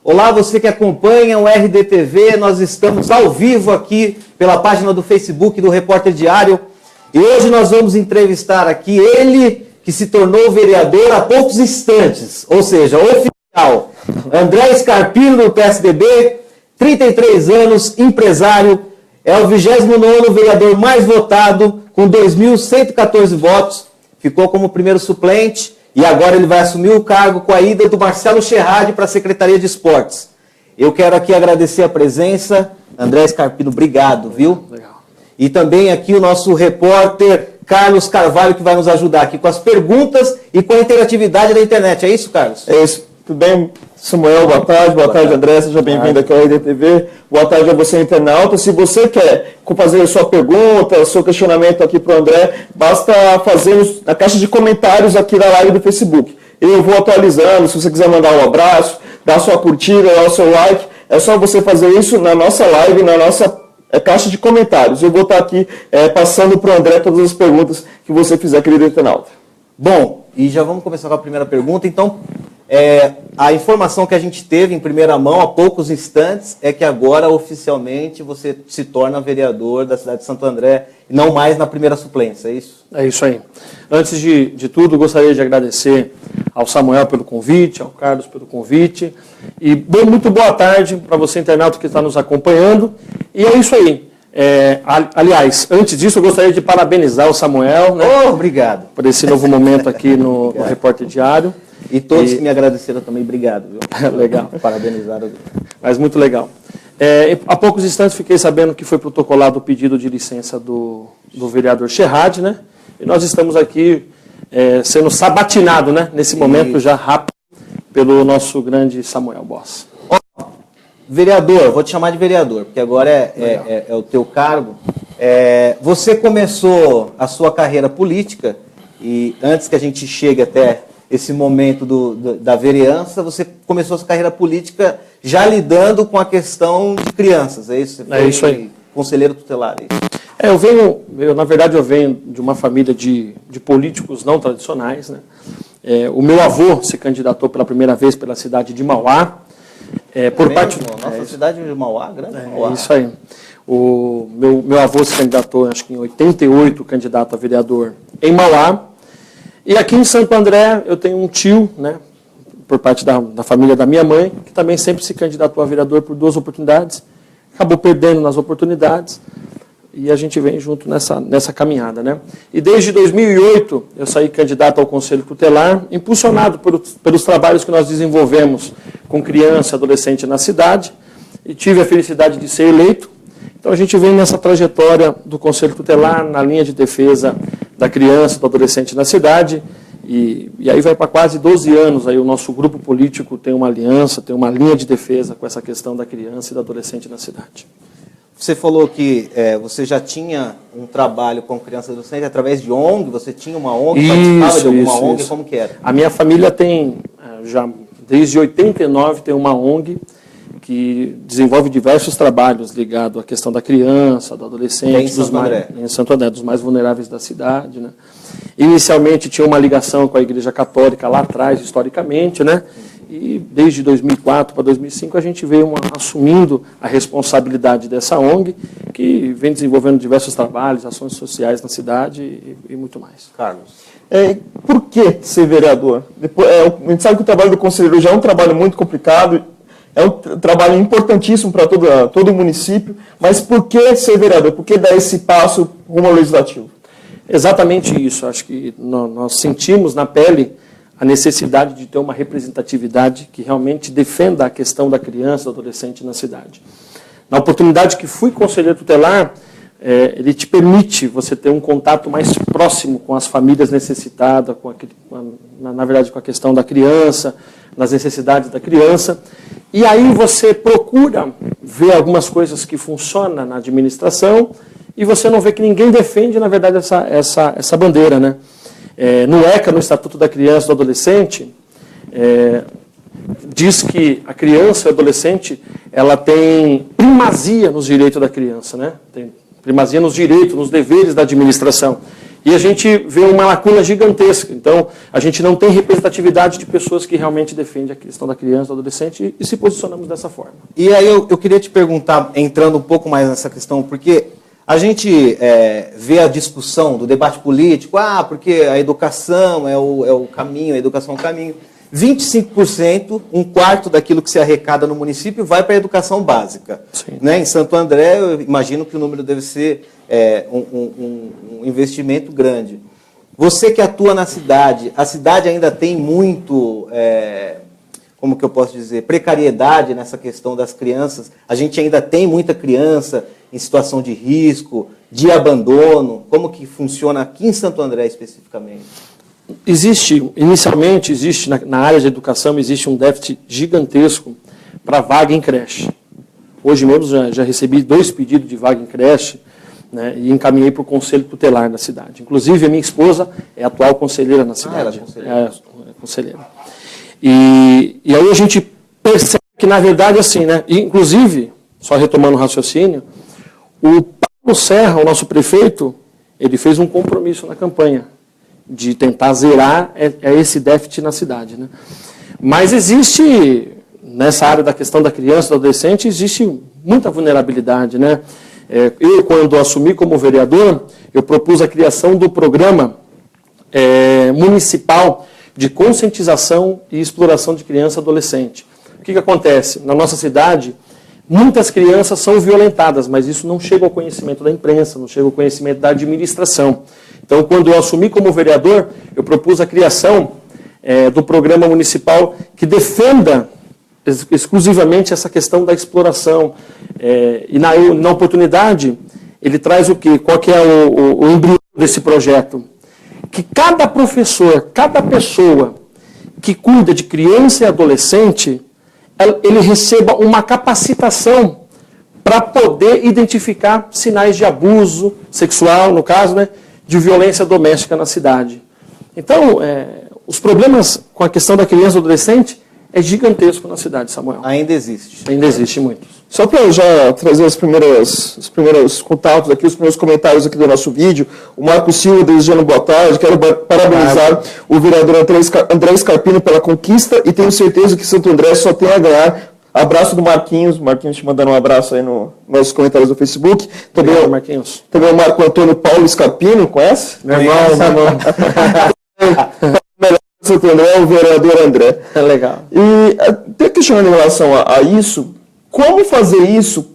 Olá, você que acompanha o RDTV, nós estamos ao vivo aqui pela página do Facebook do Repórter Diário. E hoje nós vamos entrevistar aqui ele que se tornou vereador há poucos instantes, ou seja, oficial. André Scarpino, do PSDB, 33 anos, empresário, é o 29º vereador mais votado, com 2.114 votos, ficou como primeiro suplente e agora ele vai assumir o cargo com a ida do Marcelo Scherradi para a Secretaria de Esportes. Eu quero aqui agradecer a presença, André Scarpino, obrigado, viu? Legal. E também aqui o nosso repórter Carlos Carvalho, que vai nos ajudar aqui com as perguntas e com a interatividade da internet. É isso, Carlos? É isso. Tudo bem, Samuel? Boa tarde. Boa tarde, André. Seja bem-vindo aqui ao RDTV. Boa tarde a você, internauta. Se você quer fazer a sua pergunta, o seu questionamento aqui para o André, basta fazer na caixa de comentários aqui da live do Facebook. Eu vou atualizando. Se você quiser mandar um abraço, dar sua curtida, dar o seu like, é só você fazer isso na nossa live, na nossa caixa de comentários. Eu vou estar aqui passando para o André todas as perguntas que você fizer, querido internauta. Bom, e já vamos começar com a primeira pergunta. Então, a informação que a gente teve em primeira mão há poucos instantes é que agora, oficialmente, você se torna vereador da cidade de Santo André e não mais na primeira suplência, é isso? É isso aí. Antes de tudo, gostaria de agradecer ao Samuel pelo convite, ao Carlos pelo convite. E muito boa tarde para você, internauta, que está nos acompanhando. E é isso aí. Aliás, antes disso, eu gostaria de parabenizar o Samuel, né, obrigado, por esse novo momento aqui no Repórter Diário. E todos que me agradeceram também, obrigado. Viu? Legal. Parabenizaram. Mas muito legal. Há poucos instantes fiquei sabendo que foi protocolado o pedido de licença do vereador Scherradi, né? E nós estamos aqui sendo sabatinados, né, nesse momento já rápido pelo nosso grande Samuel Boss. Vereador, vou te chamar de vereador, porque agora é o teu cargo. Você começou a sua carreira política e antes que a gente chegue até esse momento da vereança, você começou a sua carreira política já lidando com a questão de crianças, é isso? Você foi isso aí. Conselheiro tutelar, é isso? Na verdade, eu venho de uma família de políticos não tradicionais, né? O meu avô se candidatou pela primeira vez pela cidade de Mauá. Nossa cidade de Mauá, grande Mauá. Isso aí. O meu avô se candidatou, acho que em 88, candidato a vereador em Mauá. E aqui em Santo André eu tenho um tio, né, por parte da família da minha mãe, que também sempre se candidatou a vereador por 2 oportunidades, acabou perdendo nas oportunidades, e a gente vem junto nessa caminhada, né? E desde 2008 eu saí candidato ao Conselho Tutelar, impulsionado pelos trabalhos que nós desenvolvemos com criança e adolescente na cidade, e tive a felicidade de ser eleito. Então a gente vem nessa trajetória do Conselho Tutelar, na linha de defesa da criança, do adolescente na cidade, e aí vai para quase 12 anos, aí o nosso grupo político tem uma aliança, tem uma linha de defesa com essa questão da criança e do adolescente na cidade. Você falou que você já tinha um trabalho com criança e adolescente através de ONG, você tinha uma ONG, participava de alguma ONG, como que era? A minha família tem, já desde 89, tem uma ONG, que desenvolve diversos trabalhos ligados à questão da criança, do adolescente, em Santo André, dos mais vulneráveis da cidade, né? Inicialmente tinha uma ligação com a Igreja Católica lá atrás, historicamente, né? E desde 2004 para 2005 a gente veio assumindo a responsabilidade dessa ONG, que vem desenvolvendo diversos trabalhos, ações sociais na cidade e muito mais. Carlos. Por que ser vereador? A gente sabe que o trabalho do conselheiro já é um trabalho muito complicado, é um trabalho importantíssimo para todo o município, mas por que ser vereador? Por que dar esse passo rumo ao legislativo? Exatamente isso. Acho que nós sentimos na pele a necessidade de ter uma representatividade que realmente defenda a questão da criança e do adolescente na cidade. Na oportunidade que fui conselheiro tutelar, ele te permite você ter um contato mais próximo com as famílias necessitadas, na verdade com a questão da criança, nas necessidades da criança. E aí você procura ver algumas coisas que funcionam na administração e você não vê que ninguém defende, na verdade, essa bandeira, né? No ECA, no Estatuto da Criança e do Adolescente, diz que a criança e o adolescente ela tem primazia nos direitos da criança, né? Tem primazia nos direitos, nos deveres da administração. E a gente vê uma lacuna gigantesca. Então, a gente não tem representatividade de pessoas que realmente defendem a questão da criança, do adolescente, e se posicionamos dessa forma. E aí eu queria te perguntar, entrando um pouco mais nessa questão, porque a gente vê a discussão do debate político, porque a educação é o caminho, a educação é o caminho. 25%, um quarto daquilo que se arrecada no município vai para a educação básica. Né? Em Santo André, eu imagino que o número deve ser um investimento grande. Você que atua na cidade, a cidade ainda tem muito, como que eu posso dizer, precariedade nessa questão das crianças. A gente ainda tem muita criança em situação de risco, de abandono. Como que funciona aqui em Santo André especificamente? Inicialmente existe na área de educação, existe um déficit gigantesco para vaga em creche. Hoje mesmo já recebi 2 pedidos de vaga em creche, né, e encaminhei para o conselho tutelar da cidade. Inclusive, a minha esposa é atual conselheira na cidade. É conselheira. E aí a gente percebe que, na verdade, assim, né, inclusive, só retomando o raciocínio, o Paulo Serra, o nosso prefeito, ele fez um compromisso na campanha de tentar zerar esse déficit na cidade, né? Mas existe, nessa área da questão da criança e do adolescente, existe muita vulnerabilidade, né? Eu, quando assumi como vereador, eu propus a criação do programa municipal de conscientização e exploração de criança e adolescente. O que acontece? Na nossa cidade, muitas crianças são violentadas, mas isso não chega ao conhecimento da imprensa, não chega ao conhecimento da administração. Então, quando eu assumi como vereador, eu propus a criação do programa municipal que defenda exclusivamente essa questão da exploração. E na oportunidade, ele traz o quê? Qual que é o embrião desse projeto? Que cada professor, cada pessoa que cuida de criança e adolescente, ele receba uma capacitação para poder identificar sinais de abuso sexual, no caso, né, de violência doméstica na cidade. Então, os problemas com a questão da criança e do adolescente é gigantesco na cidade, Samuel. Ainda existe. Ainda existe muitos. Só para eu já trazer os primeiros contatos aqui, os primeiros comentários aqui do nosso vídeo, o Marco Silva desejando boa tarde, quero parabenizar o vereador André Scarpino pela conquista e tenho certeza que Santo André só tem a ganhar. Abraço do Marquinhos te mandando um abraço aí nos nossos comentários do Facebook. Também, obrigado, Marquinhos. Também o Marco Antônio Paulo Scarpino, conhece? Meu irmão. Santo André, o vereador André. É legal. E tem questionando em relação a isso, como fazer isso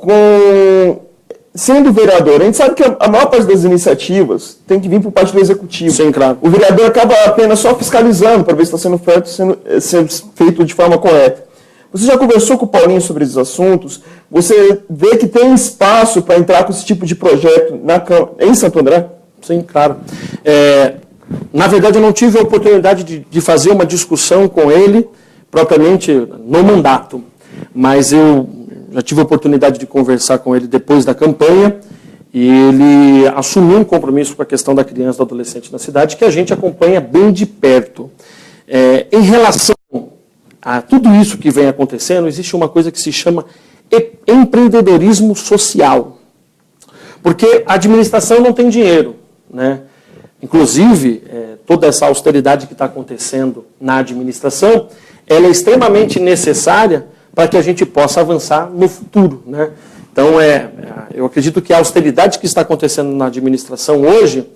sendo vereador? A gente sabe que a maior parte das iniciativas tem que vir por parte do executivo. Sim, claro. O vereador acaba apenas só fiscalizando para ver se está sendo feito de forma correta. Você já conversou com o Paulinho sobre esses assuntos? Você vê que tem espaço para entrar com esse tipo de projeto em Santo André? Sim, claro. Na verdade, eu não tive a oportunidade de fazer uma discussão com ele, propriamente no mandato. Mas eu já tive a oportunidade de conversar com ele depois da campanha, e ele assumiu um compromisso com a questão da criança e do adolescente na cidade, que a gente acompanha bem de perto. Em relação a tudo isso que vem acontecendo, existe uma coisa que se chama empreendedorismo social. Porque a administração não tem dinheiro, né? Inclusive, toda essa austeridade que está acontecendo na administração, ela é extremamente necessária para que a gente possa avançar no futuro, né? Então, eu acredito que a austeridade que está acontecendo na administração hoje,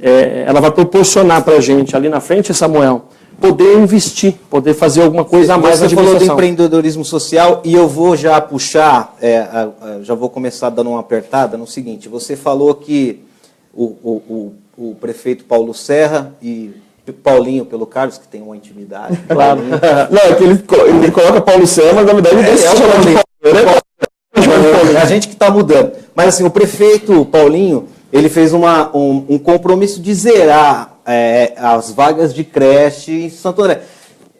ela vai proporcionar para a gente, ali na frente, Samuel, poder investir, poder fazer alguma coisa a mais na administração. Você falou do empreendedorismo social e eu vou já puxar, já vou começar dando uma apertada no seguinte. Você falou que o prefeito Paulo Serra e Paulinho pelo Carlos, que tem uma intimidade. Claro. Não, é que ele coloca Paulo Serra, mas na verdade ele deixa a gente que está mudando. Mas assim, o prefeito Paulinho, ele fez um compromisso de zerar as vagas de creche em Santo André.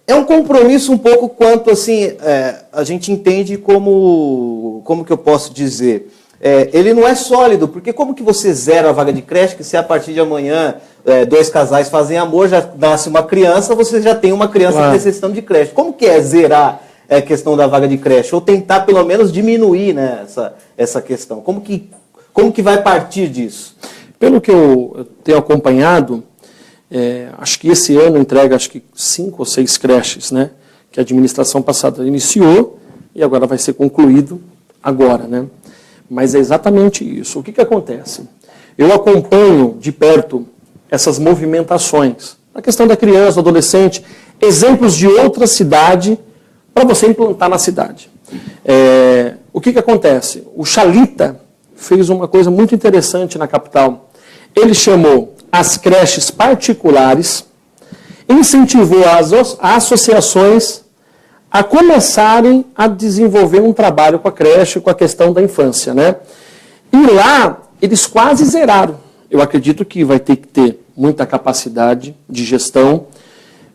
É um compromisso um pouco quanto, assim, a gente entende como que eu posso dizer, ele não é sólido, porque como que você zera a vaga de creche, que se a partir de amanhã 2 casais fazem amor, já nasce uma criança, você já tem uma criança necessitando de creche. Como que é zerar a questão da vaga de creche? Ou tentar, pelo menos, diminuir, né, essa questão? Como que vai partir disso? pelo que eu tenho acompanhado, acho que esse ano entrega 5 ou 6 creches, né, que a administração passada iniciou e agora vai ser concluído agora, né? Mas é exatamente isso. O que acontece? Eu acompanho de perto essas movimentações, a questão da criança, do adolescente, exemplos de outra cidade para você implantar na cidade. O que acontece? O Chalita fez uma coisa muito interessante na capital. Ele chamou as creches particulares, incentivou as associações a começarem a desenvolver um trabalho com a creche, com a questão da infância, né? E lá, eles quase zeraram. Eu acredito que vai ter que ter muita capacidade de gestão,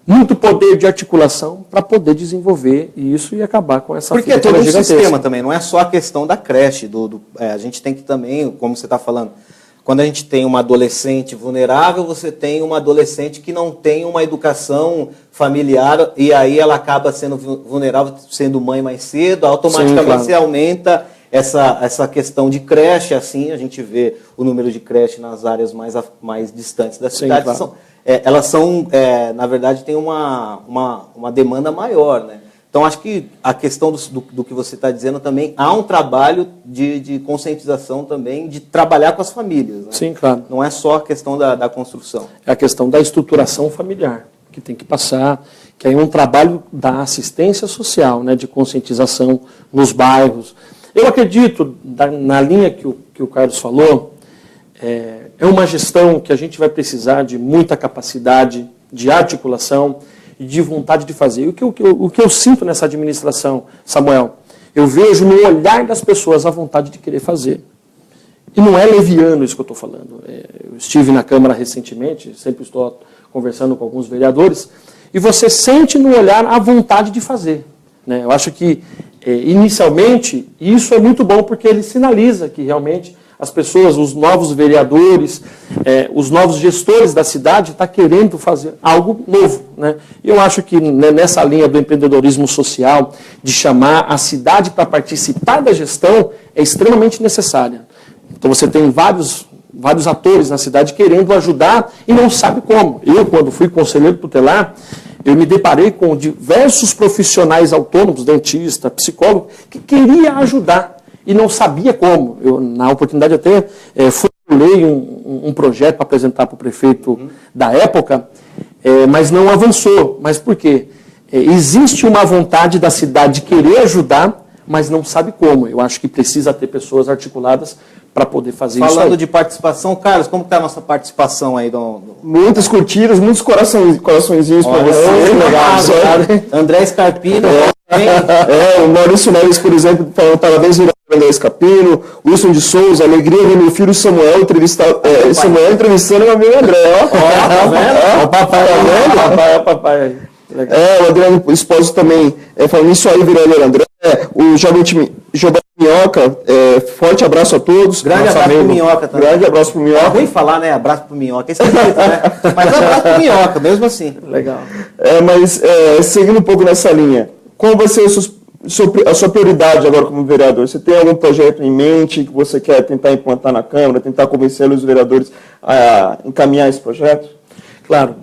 muito poder de articulação para poder desenvolver isso e acabar com essa porque é todo um sistema também, não é só a questão da creche. A gente tem que também, como você está falando, quando a gente tem uma adolescente vulnerável, você tem uma adolescente que não tem uma educação familiar e aí ela acaba sendo vulnerável, sendo mãe mais cedo, automaticamente Sim, claro. Você aumenta essa questão de creche, assim a gente vê o número de creche nas áreas mais distantes da cidade. Sim, claro. Elas são, na verdade, tem uma demanda maior, né? Então, acho que a questão do que você está dizendo também, há um trabalho de conscientização também, de trabalhar com as famílias. Né? Sim, claro. Não é só a questão da construção. É a questão da estruturação familiar, que tem que passar, que é um trabalho da assistência social, né, de conscientização nos bairros. Eu acredito, na linha que o Carlos falou, é uma gestão que a gente vai precisar de muita capacidade, de articulação e de vontade de fazer. E o que eu sinto nessa administração, Samuel, eu vejo no olhar das pessoas a vontade de querer fazer. E não é leviano isso que eu estou falando. Eu estive na Câmara recentemente, sempre estou conversando com alguns vereadores, e você sente no olhar a vontade de fazer. Né? Eu acho que, inicialmente, isso é muito bom porque ele sinaliza que realmente as pessoas, os novos vereadores, os novos gestores da cidade estão querendo fazer algo novo. Né? E eu acho que nessa linha do empreendedorismo social, de chamar a cidade para participar da gestão, é extremamente necessária. Então você tem vários atores na cidade querendo ajudar e não sabe como. Eu, quando fui conselheiro tutelar, eu me deparei com diversos profissionais autônomos, dentista, psicólogo, que queria ajudar. E não sabia como. Eu, na oportunidade, até formulei um projeto para apresentar para o prefeito da época, mas não avançou. Mas por quê? Existe uma vontade da cidade de querer ajudar, mas não sabe como. Eu acho que precisa ter pessoas articuladas para poder fazer isso. Falando de participação, Carlos, como está a nossa participação aí? Muitas curtidas, muitos coraçõezinhos para você. Legal, André Scarpino. O Maurício Neves, por exemplo, falando parabéns, André Scarpino, Wilson de Souza, alegria ver meu filho Samuel entrevistando meu amigo André. Tá vendo? O papai, tá vendo? O papai. O Adriano Espósito também, falando isso aí, vereador André. O Gilberto Minhoca, forte abraço a todos. Grande abraço pro Minhoca também. Grande abraço pro Minhoca. Vem falar, né? Abraço pro Minhoca. É esquisito, né? Mas abraço pro Minhoca, mesmo assim. Legal. Mas, seguindo um pouco nessa linha, qual vai ser a sua prioridade agora como vereador? Você tem algum projeto em mente que você quer tentar implantar na Câmara, tentar convencer os vereadores a encaminhar esse projeto? Claro.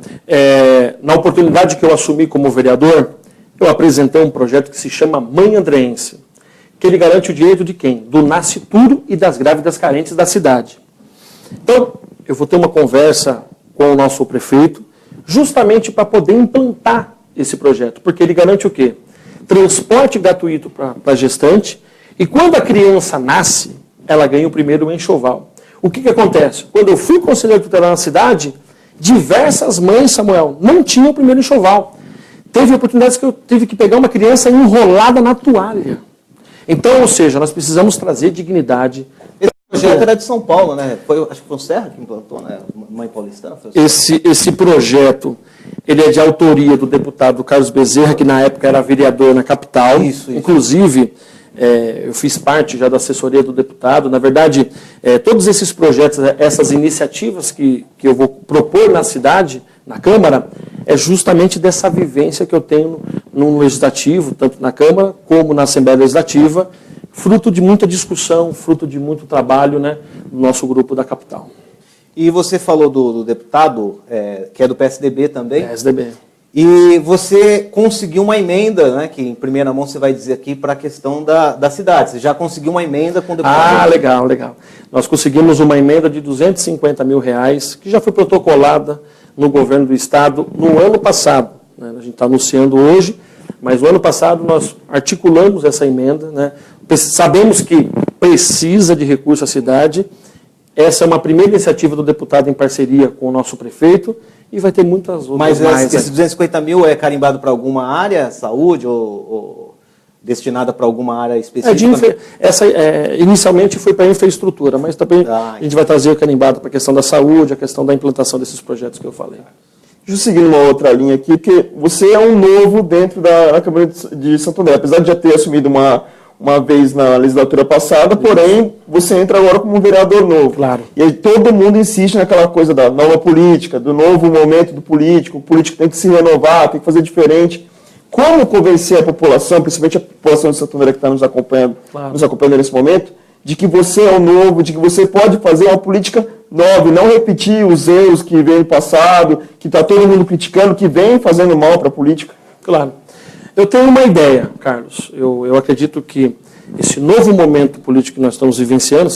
Na oportunidade que eu assumi como vereador, eu apresentei um projeto que se chama Mãe Andreense, que ele garante o direito de quem? Do nascituro e das grávidas carentes da cidade. Então, eu vou ter uma conversa com o nosso prefeito, justamente para poder implantar esse projeto, porque ele garante o quê? Transporte gratuito para a gestante, e quando a criança nasce, ela ganha o primeiro enxoval. O que acontece? Quando eu fui conselheiro tutelar na cidade, diversas mães, Samuel, não tinham o primeiro enxoval. Teve oportunidades que eu tive que pegar uma criança enrolada na toalha. Então, ou seja, nós precisamos trazer dignidade. Esse projeto era de São Paulo, né? Acho que foi o Serra que implantou, né? Mãe Paulistana. Esse projeto, ele é de autoria do deputado Carlos Bezerra, que na época era vereador na capital. Isso. Inclusive, eu fiz parte já da assessoria do deputado. Na verdade, todos esses projetos, essas iniciativas que eu vou propor na cidade, na Câmara, é justamente dessa vivência que eu tenho no Legislativo, tanto na Câmara como na Assembleia Legislativa, fruto de muita discussão, fruto de muito trabalho, né, do nosso grupo da capital. E você falou do deputado, que é do PSDB também. PSDB. E você conseguiu uma emenda, né, que em primeira mão você vai dizer aqui, para a questão da cidade. Você já conseguiu uma emenda com o deputado. Legal. Nós conseguimos uma emenda de R$250 mil, que já foi protocolada no governo do Estado no ano passado. Né? A gente está anunciando hoje, mas no ano passado nós articulamos essa emenda. Né? Sabemos que precisa de recurso a cidade. Essa é uma primeira iniciativa do deputado em parceria com o nosso prefeito. E vai ter muitas outras. Mas esse 250 mil é carimbado para alguma área, saúde, ou destinada para alguma área específica? Inicialmente foi para infraestrutura, mas também a gente vai trazer o carimbado para a questão da saúde, a questão da implantação desses projetos que eu falei. Deixa eu seguir uma outra linha aqui, porque você é um novo dentro da Câmara de Santo André, apesar de já ter assumido uma vez na legislatura passada, porém, você entra agora como um vereador novo. Claro. E aí todo mundo insiste naquela coisa da nova política, do novo momento do político, o político tem que se renovar, tem que fazer diferente. Como convencer a população, principalmente a população de Santo André que está nos acompanhando nesse momento, de que você é o novo, de que você pode fazer uma política nova e não repetir os erros que vem no passado, que está todo mundo criticando, que vem fazendo mal para a política? Claro. Eu tenho uma ideia, Carlos. Eu acredito que esse novo momento político que nós estamos vivenciando,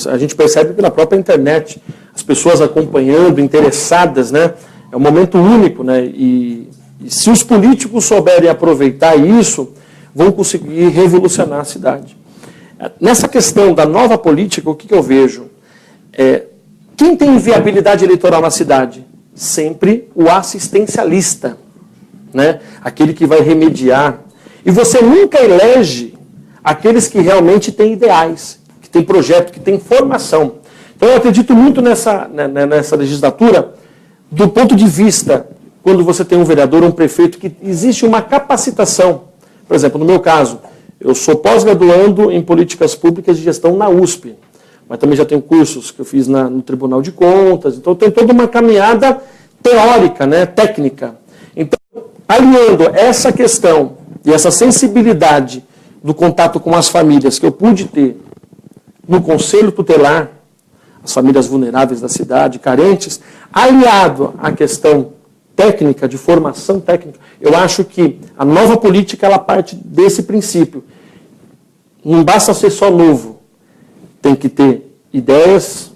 a gente percebe pela própria internet, as pessoas acompanhando, interessadas, né? É um momento único, né? E se os políticos souberem aproveitar isso, vão conseguir revolucionar a cidade. Nessa questão da nova política, o que eu vejo? Quem tem viabilidade eleitoral na cidade? Sempre o assistencialista. Né? Aquele que vai remediar. E você nunca elege aqueles que realmente têm ideais, que têm projeto, que têm formação. Então eu acredito muito nessa legislatura, do ponto de vista, quando você tem um vereador ou um prefeito, que existe uma capacitação. Por exemplo, no meu caso, eu sou pós-graduando em políticas públicas de gestão na USP, mas também já tenho cursos que eu fiz no Tribunal de Contas, então tem toda uma caminhada teórica, né, técnica. Então, aliando essa questão e essa sensibilidade do contato com as famílias que eu pude ter no Conselho Tutelar, as famílias vulneráveis da cidade, carentes, aliado à questão técnica, de formação técnica, eu acho que a nova política ela parte desse princípio. Não basta ser só novo, tem que ter ideias,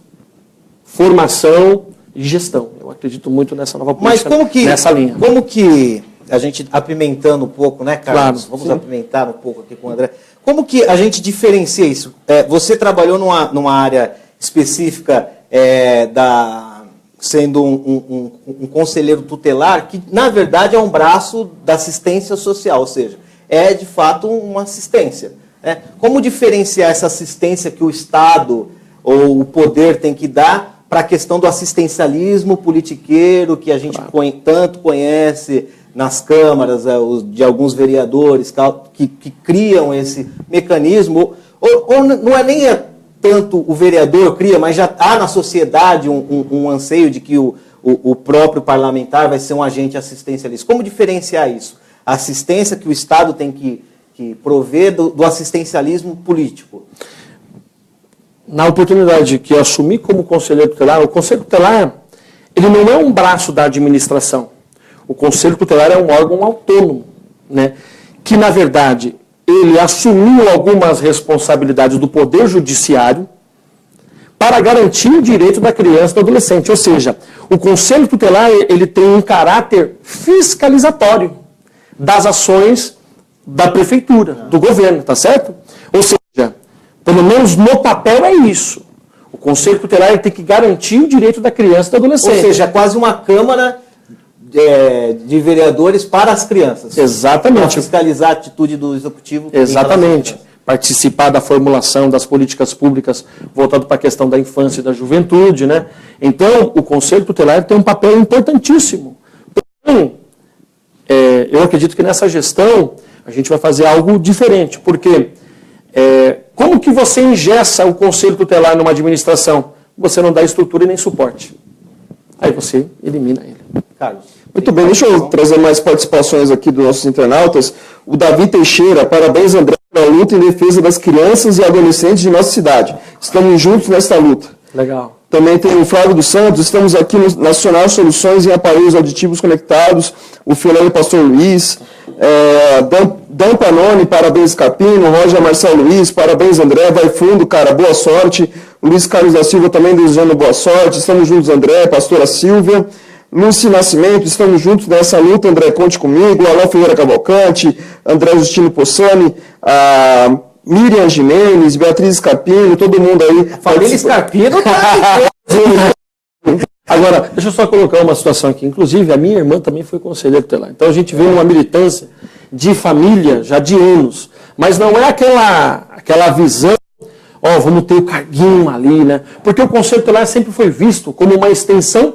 formação e gestão. Eu acredito muito nessa nova política, nessa linha. Como que a gente, apimentando um pouco, né, Carlos? Claro, vamos apimentar um pouco aqui com o André. Como que a gente diferencia isso? Você trabalhou numa área específica, sendo um conselheiro tutelar, que na verdade é um braço da assistência social, ou seja, é de fato uma assistência. Né? Como diferenciar essa assistência que o Estado ou o poder tem que dar para a questão do assistencialismo politiqueiro, que a gente tanto conhece nas câmaras, de alguns vereadores que criam esse mecanismo, ou não é nem tanto o vereador cria, mas já há na sociedade um anseio de que o próprio parlamentar vai ser um agente assistencialista. Como diferenciar isso? A assistência que o Estado tem que prover do assistencialismo político. Na oportunidade que eu assumi como conselheiro tutelar, o Conselho Tutelar ele não é um braço da administração. O Conselho Tutelar é um órgão autônomo, né? Que, na verdade, ele assumiu algumas responsabilidades do Poder Judiciário para garantir o direito da criança e do adolescente. Ou seja, o Conselho Tutelar ele tem um caráter fiscalizatório das ações da prefeitura, do governo, tá certo? Ou seja, pelo menos no papel é isso. O Conselho Tutelar ele tem que garantir o direito da criança e do adolescente. Ou seja, é quase uma Câmara de vereadores para as crianças. Exatamente. Para fiscalizar a atitude do Executivo. Exatamente. Participar da formulação das políticas públicas voltado para a questão da infância e da juventude, né? Então, o Conselho Tutelar tem um papel importantíssimo. Porém, eu acredito que nessa gestão a gente vai fazer algo diferente, porque como que você engessa o Conselho Tutelar numa administração? Você não dá estrutura e nem suporte. Aí você elimina ele. Carlos. Muito bem, deixa eu trazer mais participações aqui dos nossos internautas. O Davi Teixeira, parabéns, André, pela luta em defesa das crianças e adolescentes de nossa cidade. Estamos juntos nessa luta. Legal. Também tem o Flávio dos Santos, estamos aqui no Nacional Soluções em Aparelhos Auditivos Conectados, o Filão e Pastor Luiz, Dan Panoni, parabéns Capino, Roger Marcelo Luiz, parabéns André, vai fundo, cara, boa sorte. O Luiz Carlos da Silva também desejando boa sorte, estamos juntos André, pastora Silvia. Lúcio Nascimento, estamos juntos nessa luta, André, conte comigo, Alain Ferreira Cavalcante, André Justino Possani, a Miriam Jimenez, Beatriz Scarpino, todo mundo aí. Família Scarpino tá. Agora, deixa eu só colocar uma situação aqui. Inclusive, a minha irmã também foi conselheira tutelar. Então, a gente vê uma militância de família já de anos. Mas não é aquela visão, vamos ter o carguinho ali, né? Porque o conselho tutelar sempre foi visto como uma extensão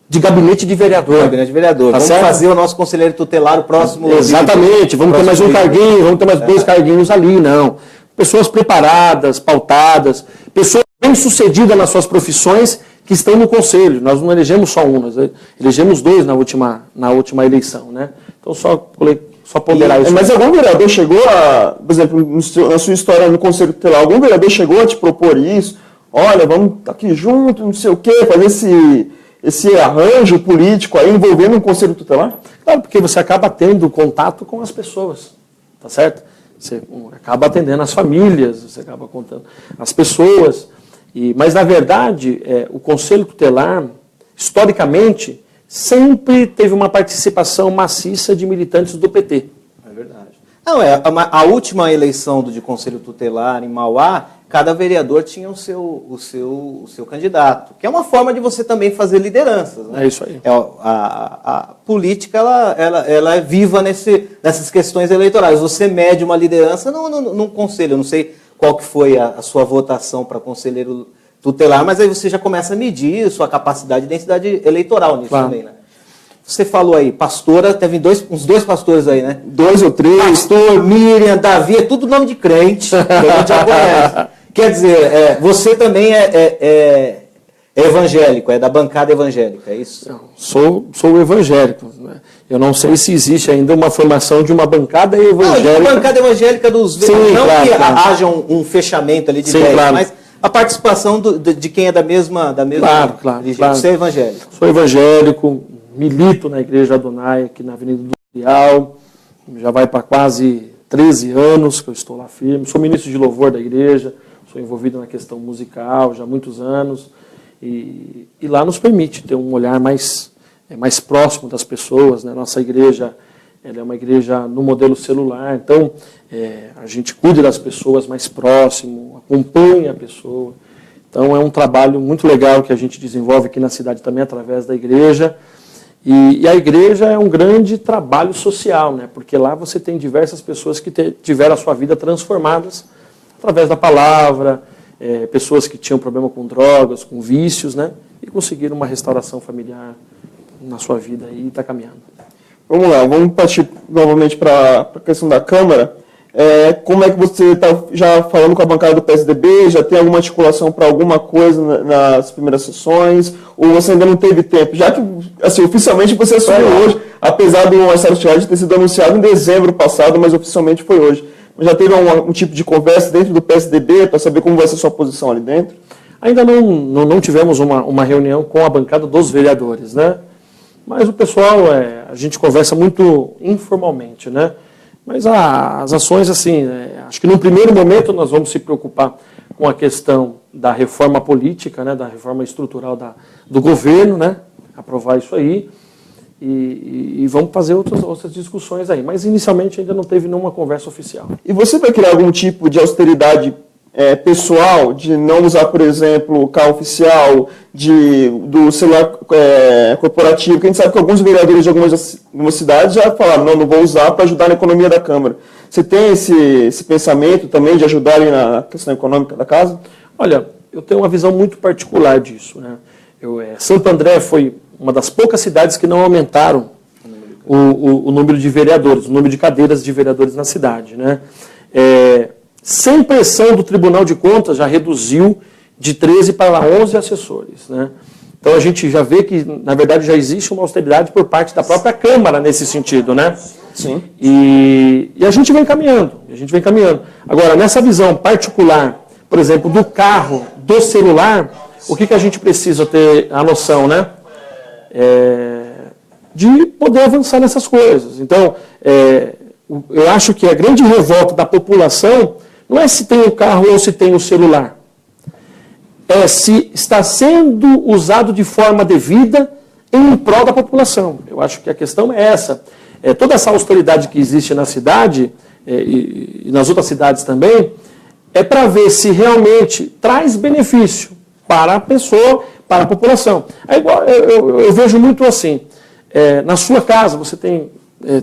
de gabinete de vereador. Gabinete de vereador. Tá Vamos certo? fazer o nosso conselheiro tutelar o próximo. Exatamente. Vamos ter mais um carguinho, vamos ter mais 2 carguinhos ali. Não. Pessoas preparadas, pautadas, pessoas bem-sucedidas nas suas profissões que estão no conselho. Nós não elegemos só um, nós elegemos 2 na última eleição, né? Então, só ponderar isso. Mas algum vereador chegou a, por exemplo, na sua história no Conselho Tutelar, algum vereador chegou a te propor isso? Olha, vamos estar aqui junto, não sei o quê, fazer esse arranjo político aí envolvendo um Conselho Tutelar? Claro, porque você acaba tendo contato com as pessoas, tá certo? Você acaba atendendo as famílias, você acaba contando as pessoas. Mas, na verdade, o Conselho Tutelar, historicamente, sempre teve uma participação maciça de militantes do PT. É verdade. Não, a última eleição de Conselho Tutelar em Mauá, cada vereador tinha o seu candidato, que é uma forma de você também fazer lideranças. Né? É isso aí. A política ela é viva nessas questões eleitorais. Você mede uma liderança num conselho. Eu não sei qual que foi a sua votação para conselheiro tutelar, mas aí você já começa a medir sua capacidade e densidade eleitoral nisso também, né? Você falou aí, pastora, teve uns 2 pastores aí, né? 2 ou 3. Pastor, Miriam, Davi, é tudo nome de crente, que a gente já conhece. Quer dizer, você também é evangélico, é da bancada evangélica, é isso? Não, sou evangélico. Né? Eu não sei se existe ainda uma formação de uma bancada evangélica. Não, a bancada evangélica dos vereadores. Não claro, que claro. haja um fechamento ali de Sim, ideias, claro. mas a participação de quem é da mesma Claro. Você é evangélico. Sou evangélico, milito na Igreja Adonai, aqui na Avenida Industrial. Já vai para quase 13 anos que eu estou lá firme. Sou ministro de louvor da igreja, sou envolvido na questão musical já há muitos anos. E lá nos permite ter um olhar mais próximo das pessoas. Né? Nossa igreja ela é uma igreja no modelo celular, então a gente cuida das pessoas mais próximo, acompanha a pessoa. Então é um trabalho muito legal que a gente desenvolve aqui na cidade também através da igreja. E a igreja é um grande trabalho social, né? Porque lá você tem diversas pessoas que tiveram a sua vida transformadas através da palavra, pessoas que tinham problema com drogas, com vícios, né? E conseguiram uma restauração familiar na sua vida e está caminhando. Vamos lá, vamos partir novamente para a questão da Câmara. Como é que você está já falando com a bancada do PSDB? Já tem alguma articulação para alguma coisa nas primeiras sessões? Ou você ainda não teve tempo? Já que, assim, oficialmente você assumiu hoje, apesar do Marcelo Tiardi ter sido anunciado em dezembro passado, mas oficialmente foi hoje. Já teve um tipo de conversa dentro do PSDB para saber como vai ser a sua posição ali dentro? Ainda não tivemos uma reunião com a bancada dos vereadores, né? Mas o pessoal, a gente conversa muito informalmente, né? Mas as ações, assim, acho que num primeiro momento nós vamos se preocupar com a questão da reforma política, né? Da reforma estrutural do governo, né? Aprovar isso aí. E vamos fazer outras discussões aí. Mas inicialmente ainda não teve nenhuma conversa oficial. E você vai criar algum tipo de austeridade pessoal, de não usar, por exemplo, o carro oficial, do celular corporativo, que a gente sabe que alguns vereadores de algumas cidades já falaram, não vou usar para ajudar na economia da Câmara. Você tem esse pensamento também de ajudar ali na questão econômica da casa? Olha, eu tenho uma visão muito particular disso, né? Santo André foi uma das poucas cidades que não aumentaram o número de vereadores, o número de cadeiras de vereadores na cidade, né? Sem pressão do Tribunal de Contas, já reduziu de 13 para 11 assessores, né? Então a gente já vê que, na verdade, já existe uma austeridade por parte da própria Câmara nesse sentido, né? Sim. E a gente vem caminhando, Agora, nessa visão particular, por exemplo, do carro, do celular, o que a gente precisa ter a noção, né? De poder avançar nessas coisas. Então, eu acho que a grande revolta da população não é se tem o carro ou se tem o celular. É se está sendo usado de forma devida em prol da população. Eu acho que a questão é essa. Toda essa austeridade que existe na cidade, e nas outras cidades também, é para ver se realmente traz benefício para a pessoa, para a população. É igual, eu vejo muito assim, na sua casa você tem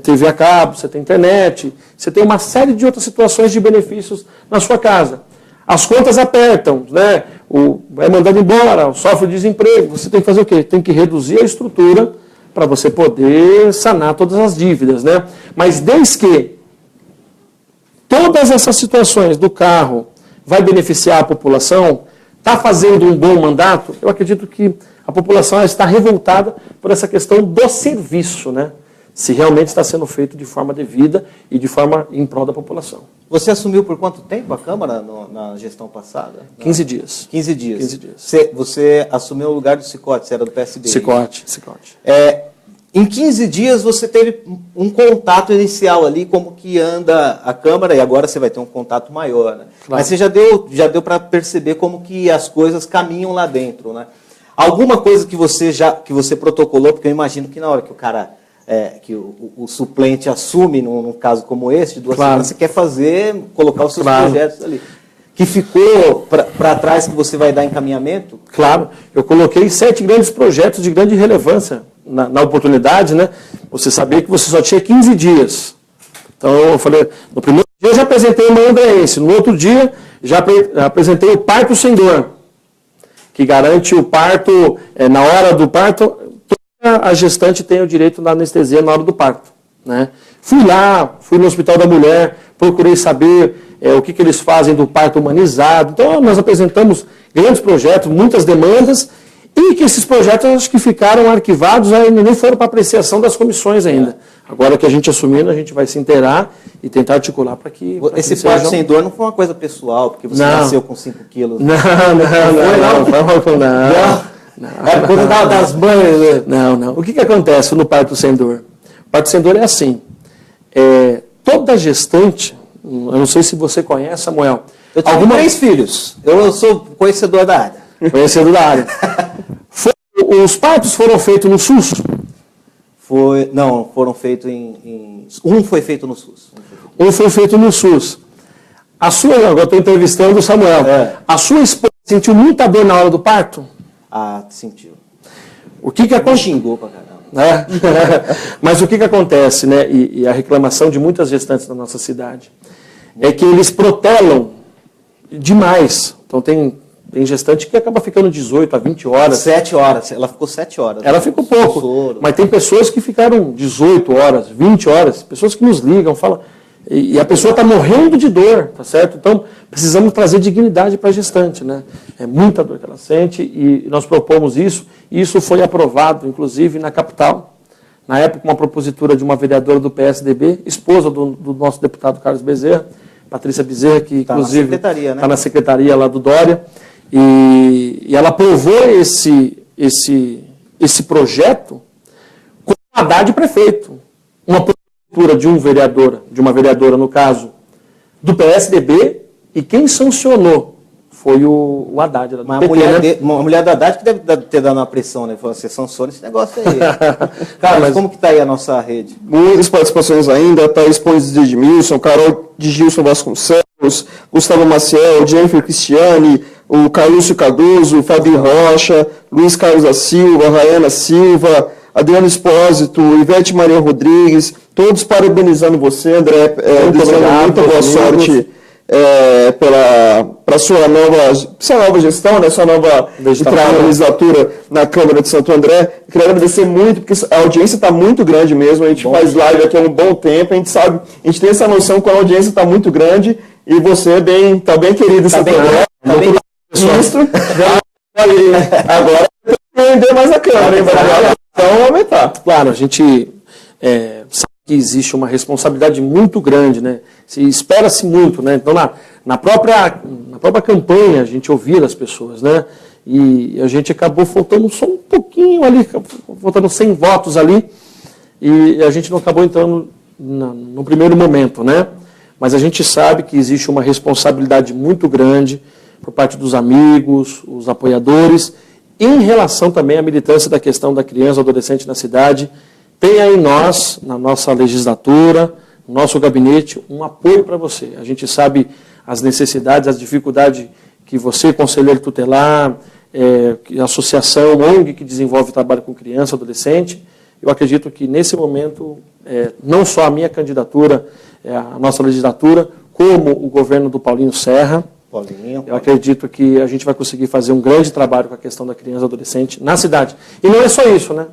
TV a cabo, você tem internet, você tem uma série de outras situações de benefícios na sua casa. As contas apertam, né? Vai mandando embora, sofre desemprego, você tem que fazer o quê? Tem que reduzir a estrutura para você poder sanar todas as dívidas, né? Mas desde que todas essas situações do carro vai beneficiar a população, está fazendo um bom mandato, eu acredito que a população está revoltada por essa questão do serviço, né? Se realmente está sendo feito de forma devida e de forma em prol da população. Você assumiu por quanto tempo a Câmara na gestão passada? 15 dias. 15 dias. 15 dias. Você assumiu o lugar do Cicote, você era do PSB. Cicote. Em 15 dias você teve um contato inicial ali, como que anda a Câmara, e agora você vai ter um contato maior, né? Claro. Mas você já deu para perceber como que as coisas caminham lá dentro, né? Alguma coisa que você protocolou, porque eu imagino que na hora que o cara, que o suplente assume, num caso como esse, de 2 semanas, você quer colocar os seus projetos ali. Que ficou para trás, que você vai dar encaminhamento? Claro, eu coloquei 7 grandes projetos de grande relevância na oportunidade, né? Você sabia que você só tinha 15 dias. Então eu falei, no primeiro dia eu já apresentei uma andreense, no outro dia já apresentei o parto sem dor, que garante o parto, na hora do parto, toda a gestante tem o direito da anestesia na hora do parto, né? Fui no Hospital da Mulher, procurei saber o que eles fazem do parto humanizado. Então nós apresentamos grandes projetos, muitas demandas, e que esses projetos acho que ficaram arquivados, ainda nem foram para apreciação das comissões ainda. Agora que a gente assumindo, a gente vai se inteirar e tentar articular para que... Esse parto sem dor não foi uma coisa pessoal, porque você nasceu com 5 quilos. Não. É quando dá das mães. Não. O que acontece no parto sem dor? O parto sem dor é assim. Toda gestante, eu não sei se você conhece, Samuel. Eu tenho 3 filhos. Eu sou conhecedor da área. Conhecedor da área. Os partos foram feitos no SUS? Foram feitos um foi feito no SUS. Um foi feito no SUS. Agora estou entrevistando o Samuel. A sua esposa sentiu muita dor na hora do parto? Sentiu. O que acontece? Xingou pra caramba. Mas o que acontece, né? E a reclamação de muitas gestantes da nossa cidade é que eles protelam demais. Então tem gestante que acaba ficando 18 a 20 horas. 7 horas. Ela ficou 7 horas. Ela ficou pouco. Mas tem pessoas que ficaram 18 horas, 20 horas. Pessoas que nos ligam, falam. E a pessoa está morrendo de dor, tá certo? Então, precisamos trazer dignidade para a gestante, né? É muita dor que ela sente e nós propomos isso. E isso foi aprovado, inclusive, na capital. Na época, uma propositura de uma vereadora do PSDB, esposa do nosso deputado Carlos Bezerra, Patrícia Bezerra, que inclusive está na secretaria lá do Dória. E ela aprovou esse projeto com o Haddad prefeito. Uma propositura de uma vereadora, no caso, do PSDB, e quem sancionou foi o Haddad. Mas uma mulher do Haddad que deve ter dado uma pressão, né? Falou, você sanciona esse negócio aí. Cara, mas como que está aí a nossa rede? Muitas participações ainda, Thaís Pontes de Edmilson, Carol de Gilson Vasconcelos, Gustavo Maciel, Jennifer Cristiane, o Caílcio Cardoso, o Fabio Rocha, Luiz Carlos da Silva, Rayana Silva, Adriano Espósito, Ivete Maria Rodrigues, todos parabenizando você, André, desejando muita boa sorte para a sua nova gestão, né, sua nova legislatura na Câmara de Santo André. Eu queria agradecer muito, porque a audiência está muito grande mesmo, a gente faz live aqui há um bom tempo, a gente tem essa noção que a audiência está muito grande e você está bem querido em Santo André. Ministro, agora tem que vender mais a Câmara, hein? Então aumentar. Claro, a gente sabe que existe uma responsabilidade muito grande, né? Espera-se muito, né? Então, na própria campanha, a gente ouvir as pessoas, né? e a gente acabou faltando só um pouquinho ali, faltando 100 votos ali, e a gente não acabou entrando no primeiro momento, né? Mas a gente sabe que existe uma responsabilidade muito grande por parte dos amigos, os apoiadores, em relação também à militância da questão da criança e adolescente na cidade. Tem aí nós, na nossa legislatura, no nosso gabinete, um apoio para você. A gente sabe as necessidades, as dificuldades que você, conselheiro tutelar, a associação, ONG que desenvolve trabalho com criança e adolescente, eu acredito que nesse momento, não só a minha candidatura, a nossa legislatura, como o governo do Paulinho Serra, eu acredito que a gente vai conseguir fazer um grande trabalho com a questão da criança e adolescente na cidade. E não é só isso, né?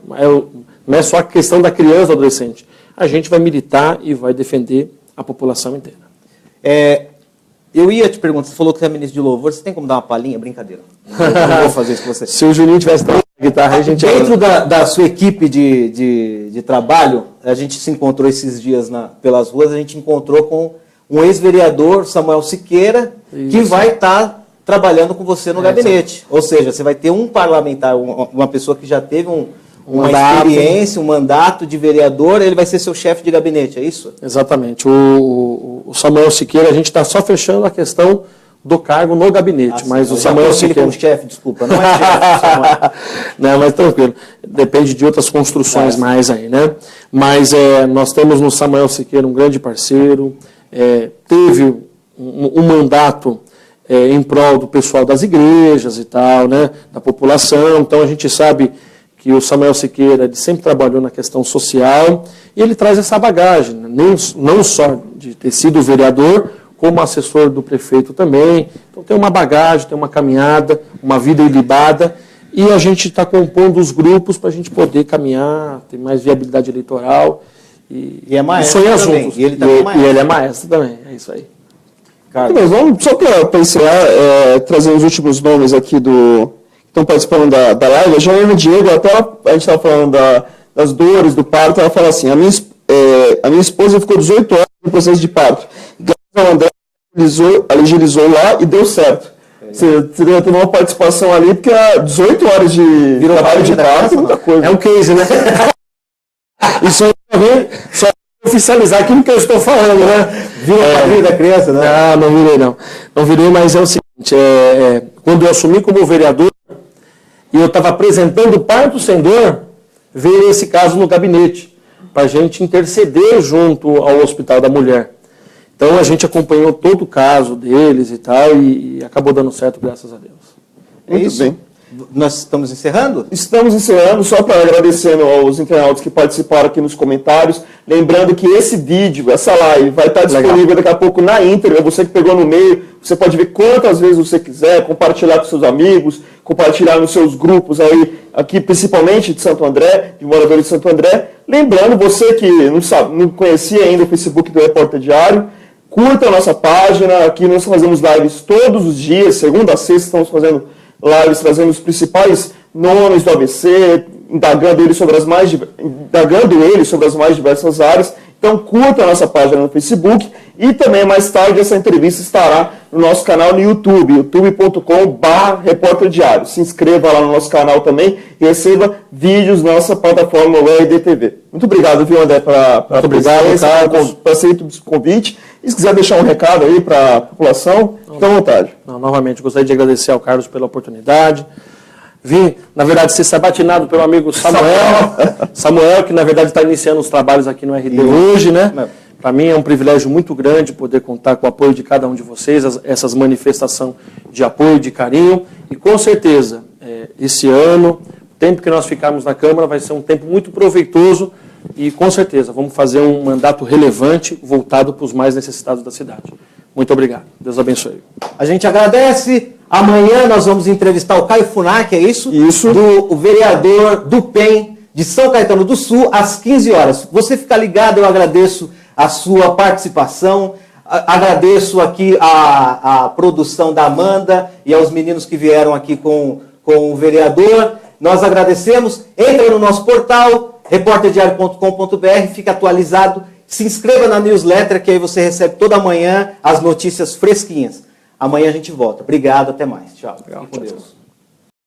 Não é só a questão da criança e adolescente. A gente vai militar e vai defender a população inteira. Eu ia te perguntar, você falou que você é ministro de louvor, você tem como dar uma palhinha? Brincadeira. Não vou fazer isso com você. Se o Juninho tivesse dado guitarra, a gente... Dentro da sua equipe de trabalho, a gente se encontrou esses dias pelas ruas, a gente encontrou com um ex-vereador, Samuel Siqueira, que vai estar trabalhando com você no gabinete. Ou seja, você vai ter um parlamentar, uma pessoa que já teve uma experiência, um mandato de vereador, ele vai ser seu chefe de gabinete, é isso? Exatamente. O Samuel Siqueira, a gente está só fechando a questão do cargo no gabinete, mas o Samuel Siqueira... como chefe, desculpa, não é chefe. Não, mas tranquilo. Depende de outras construções mais aí, né? Mas nós temos no Samuel Siqueira um grande parceiro, teve um mandato em prol do pessoal das igrejas e tal, né? Da população, então a gente sabe que o Samuel Siqueira ele sempre trabalhou na questão social e ele traz essa bagagem, né? Não só de ter sido vereador, como assessor do prefeito também. Então tem uma bagagem, tem uma caminhada, uma vida ilibada, e a gente está compondo os grupos para a gente poder caminhar, ter mais viabilidade eleitoral e é maestro sonhar também. juntos. E ele também é maestro. E ele é maestro também, é isso aí. Mas vamos, só para encerrar, trazer os últimos nomes aqui que estão participando da live. A Joana Diego, até a gente estava falando das dores do parto, ela fala assim, a minha esposa ficou 18 horas no processo de parto. O André agilizou lá e deu certo. Você deve ter uma participação ali, porque 18 horas de trabalho de parto é muita coisa. É um case, né? Isso aí só oficializar aquilo que eu estou falando, né? Virou a padrinho da criança, né? Não virei, não. Não virei, mas é o seguinte, quando eu assumi como vereador, e eu estava apresentando o parto sem dor, veio esse caso no gabinete, para a gente interceder junto ao Hospital da Mulher. Então a gente acompanhou todo o caso deles e tal, e acabou dando certo, graças a Deus. Muito bem. Nós estamos encerrando? Estamos encerrando, só para agradecendo aos internautas que participaram aqui nos comentários. Lembrando que esse vídeo, essa live, vai estar disponível daqui a pouco na íntegra. Você que pegou no meio, você pode ver quantas vezes você quiser, compartilhar com seus amigos, compartilhar nos seus grupos aí, aqui principalmente de Santo André, de moradores de Santo André. Lembrando, você que não conhecia ainda o Facebook do Repórter Diário, curta a nossa página. Aqui nós fazemos lives todos os dias, segunda a sexta, estamos fazendo lives trazendo os principais nomes do ABC, indagando ele sobre as mais diversas áreas. Então curta a nossa página no Facebook e também mais tarde essa entrevista estará no nosso canal no YouTube, youtube.com/Repórter Diário. Se inscreva lá no nosso canal também e receba vídeos na nossa plataforma RDTV. Muito obrigado, viu, André, por aceitar o convite. E se quiser deixar um recado aí para a população, fique à vontade. Novamente, gostaria de agradecer ao Carlos pela oportunidade. Vim, na verdade, ser sabatinado pelo amigo Samuel, que na verdade está iniciando os trabalhos aqui no RD hoje, né? Para mim é um privilégio muito grande poder contar com o apoio de cada um de vocês, essas manifestações de apoio, de carinho. E com certeza, esse ano, o tempo que nós ficarmos na Câmara vai ser um tempo muito proveitoso e com certeza vamos fazer um mandato relevante voltado para os mais necessitados da cidade. Muito obrigado. Deus abençoe. A gente agradece. Amanhã nós vamos entrevistar o Caio Funac, é isso? Isso. O vereador do PEN de São Caetano do Sul, às 15 horas. Você fica ligado, eu agradeço a sua participação, agradeço aqui a produção da Amanda e aos meninos que vieram aqui com o vereador. Nós agradecemos. Entra no nosso portal, repórterdiario.com.br, fica atualizado. Se inscreva na newsletter, que aí você recebe toda manhã as notícias fresquinhas. Amanhã a gente volta. Obrigado, até mais. Tchau. Fique com Deus.